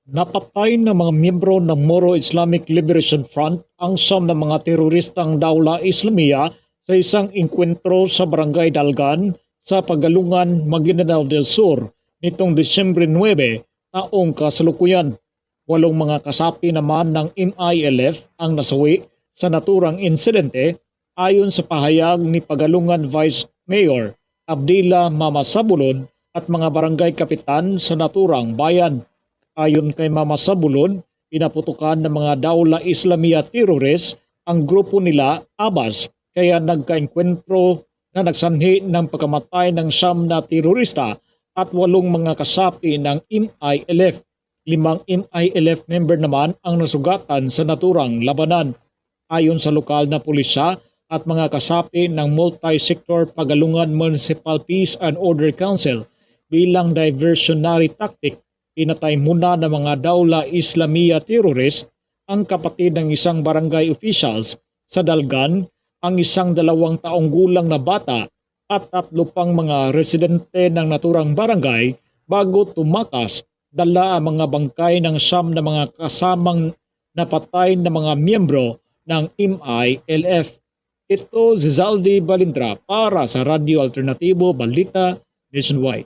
Napatay ng mga miyembro ng Moro Islamic Liberation Front ang siyam na mga teroristang Dawla Islamia sa isang inkwentro sa Barangay Dalgan sa Pagalungan, Maguindanao del Sur nitong Disyembre 9 taong kasalukuyan. 8 mga kasapi naman ng MILF ang nasawi sa naturang insidente ayon sa pahayag ni Pagalungan Vice Mayor Abdila Mama Sabulod at mga barangay kapitan sa naturang bayan. Ayon kay Mama Sabulod, pinaputukan ng mga Dawla Islamia terrorist ang grupo nila Abbas kaya nagkaenkwentro na nagsanhi ng pagkamatay ng siyam na terorista at 8 mga kasapi ng MILF. 5 MILF member naman ang nasugatan sa naturang labanan. Ayon sa lokal na pulisya at mga kasapi ng Multi-Sector Pagalungan Municipal Peace and Order Council, bilang diversionary tactic, pinatay muna ng mga Dawla Islamia terrorist ang kapatid ng isang barangay officials sa Dalgan, ang isang 2 taong gulang na bata at 3 pang mga residente ng naturang barangay bago tumakas dala ang mga bangkay ng siyam na mga kasamang napatay na mga miyembro ng MILF. Ito si Zaldi Balindra para sa Radio Alternatibo Balita Nationwide.